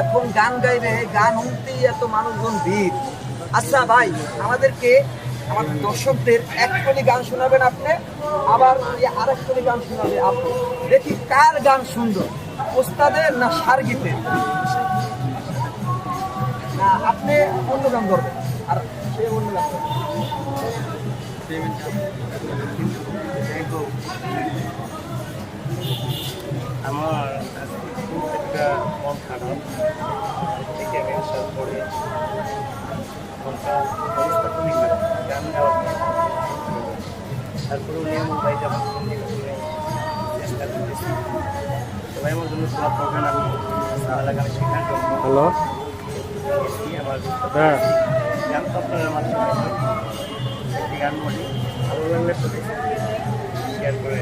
এখন গান গাইবে, গান শুনতেই এত মানুষজন ভিড়। আচ্ছা ভাই, আমাদেরকে আমাদের দর্শকদের এক কলি গান শোনাবেন আপনি, আবার আরেক কলি গান শোনাবে আপনি। দেখি কার গান সুন্দর, ওস্তাদের না সারগীতের? না আপনি অন্য গান ধরবেন আর সে অন্য গান ধরবে। আমার একটা মন খারাপ থেকে আমি আসার পরে মনটা অবস্থা খুবই খারাপ, গান গাওয়ার তারপরে নিয়ম ভাই যখন চেষ্টা করতেছি সবাই আমার জন্য দোয়া করবেন। আমি তাহলে গান শেখার জন্য হ্যালো, আমার হ্যাঁ গান তো আপনারা মাধ্যমে একটি গান বলি, ভালো লাগলে করে শেয়ার করে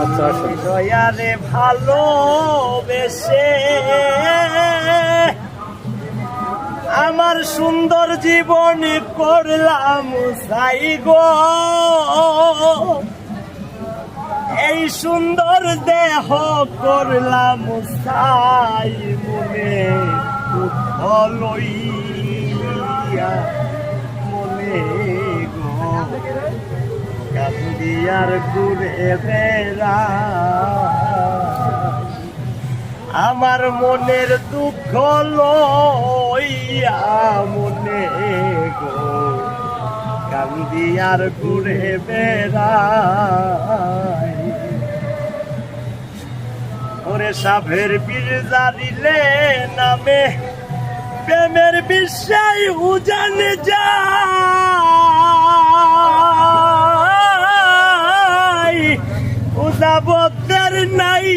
আচ্ছা আচ্ছা। দয়ারে ভালোবেসে আমার সুন্দর জীবন করলাম সাই গো, এই সুন্দর দেহ করলাম সাই, মনে দুঃখ লইয়া মনে গো কান্দিয়ার ঘুরে বেড়া, আমার মনের দুঃখ লইয়া মনে গো কান্দিয়ার ঘুরে বেড়াই। ওরে সাভের বীর জারিলে নামে প্রেমের বিষয় উজান যায়, উজাবতের নাই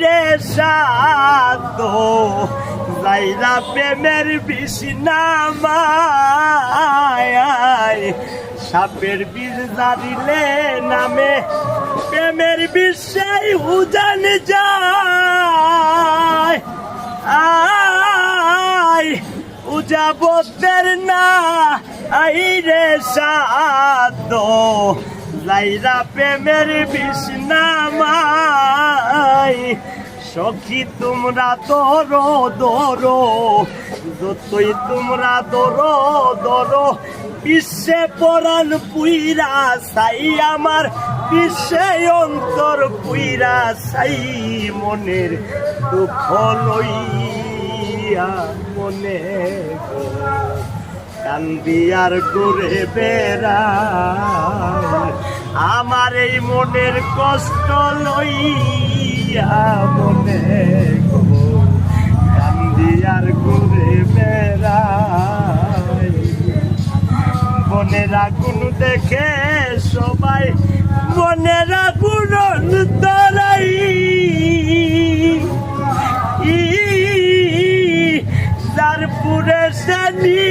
রে সাদ, যাইরা প্রেমের বিষ নামায়, সাপের বীর জারিলে নামে প্রেমের বিষয় উজান যায়, উজাবতের না আই রে সাদ, যাইরা প্রেমের বিষ নামায়। সখী তোমরা দরো দরো, যতই তোমরা দরো দরো, বিশ্বে পরাণ পুইরা সাই, আমার বিশ্বে অন্তর পুইরা সাই, মনের দুঃখ লইয়া মনে গো কান্দিয়ার ঘুরে বেড়াই, আমার এই মনের কষ্ট লইয়া মনে গো কান্দিয়ার ঘুরে বেড়াই। মনের আগুন দেখে সবাই মনের আগুন ধরাই, যার পুরে সানি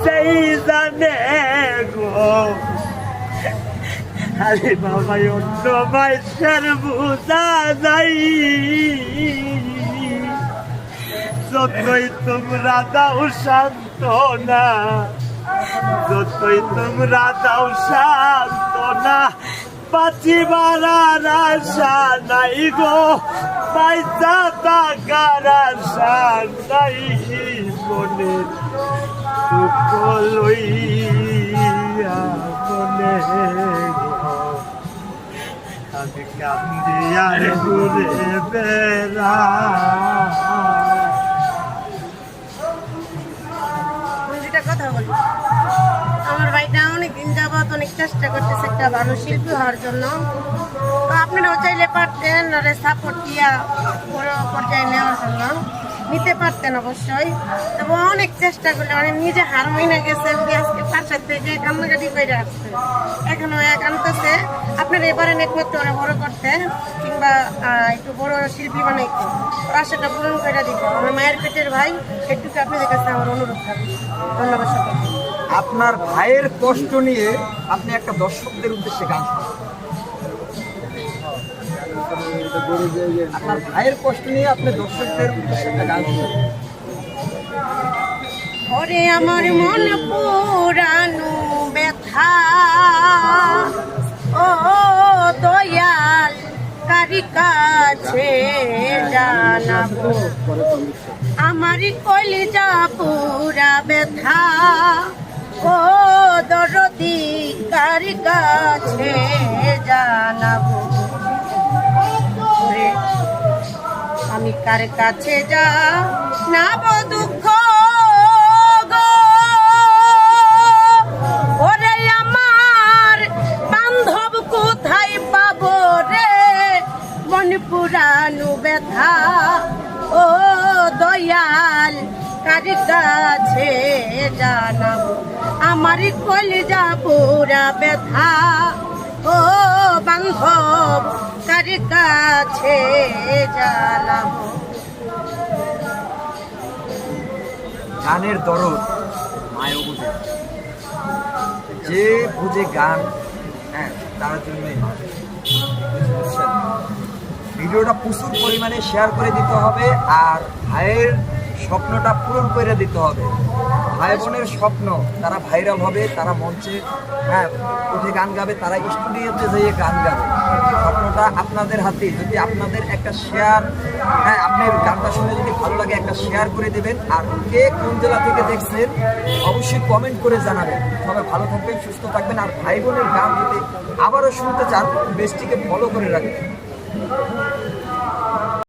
সেই জানে গো, আরে বাবা অন্য মাইসের বুঝা যাই, যতই তোমরা দাও সান্ত্বনা, যতই তোমরা দাও সান্ত্বনা, বাঁচিবার আর আশা নাই গো, পয়সা টাকার আশা নাই, মনের দুঃখ লইয়া মনে গো আমি কান্দিয়ার ঘুরে বেড়াই। কথা বলি, আমার ভাইটা অনেকদিন যাবত অনেক চেষ্টা করতেছে একটা ভালো শিল্পী হওয়ার জন্য। তো আপনারাও চাইলে পারতেন, ওরে সাপোর্ট দিয়া বড় পর্যায়ে নেওয়ার জন্য নিতে পারতেন অবশ্যই। তবে অনেক চেষ্টা করলে অনেক নিজে হার মাইনা গেছে, আজকে পাশের থেকে কান্নাকাটি করে আসছে, এখনো এক আনতেছে। আপনারা এবারে একমাত্র ওরা বড় করতে কিংবা একটু বড় শিল্পী বানাইতে, আশাটা পূরণ করে দিতে। আমার মায়ের পেটের ভাই, একটু আপনাদের কাছে আমার অনুরোধ থাকবে। ধন্যবাদ সকলকে। আপনার ভাইয়ের কষ্ট নিয়ে আপনি একটা দর্শকদের উদ্দেশ্যে গান শোনান। আপনার ভাইয়ের কষ্ট নিয়ে আপনি দর্শকদের উদ্দেশ্যে একটা গান শোনান। ওরে আমার মন পুরানো ব্যথা, ও দয়াল কার কারি কাছে জানাবো আমারই কলিজা পুরা ব্যথা ও দরদি কারি কাছে জানাবো ওরে, আমি কার কাছে জানাব দুঃখ গো ওরে আমার বান্ধব কোথায় পাবো রে মন পুরানো ব্যথা ও দয়াল কার কাছে জানাবো আমার কলিজা পুরা ব্যথা ও বান্ধব কার কাছে জানাবো। গানের দরদ মায়ও বুঝে, যে বুঝে গান, হ্যাঁ তার জন্যই হয়। বুঝছেন? ভিডিওটা প্রচুর পরিমাণে শেয়ার করে দিতে হবে আর ভাইয়ের স্বপ্নটা পূরণ করে দিতে হবে। ভাই বোনের স্বপ্ন, তারা ভাইরাল হবে, তারা মঞ্চে হ্যাঁ উঠে গান গাবে, তারা স্টুডিওতে যেয়ে গান গাবে। স্বপ্নটা আপনাদের হাতে। যদি আপনাদের একটা শেয়ার, হ্যাঁ আপনার গানটা শুনে যদি ভালো লাগে একটা শেয়ার করে দেবেন। আর কে কোন জেলা থেকে দেখছেন অবশ্যই কমেন্ট করে জানাবেন। সবাই ভালো থাকবেন, সুস্থ থাকবেন। আর ভাই বোনের গান যদি আবারও শুনতে চান পেজটিকে ফলো করে রাখবেন।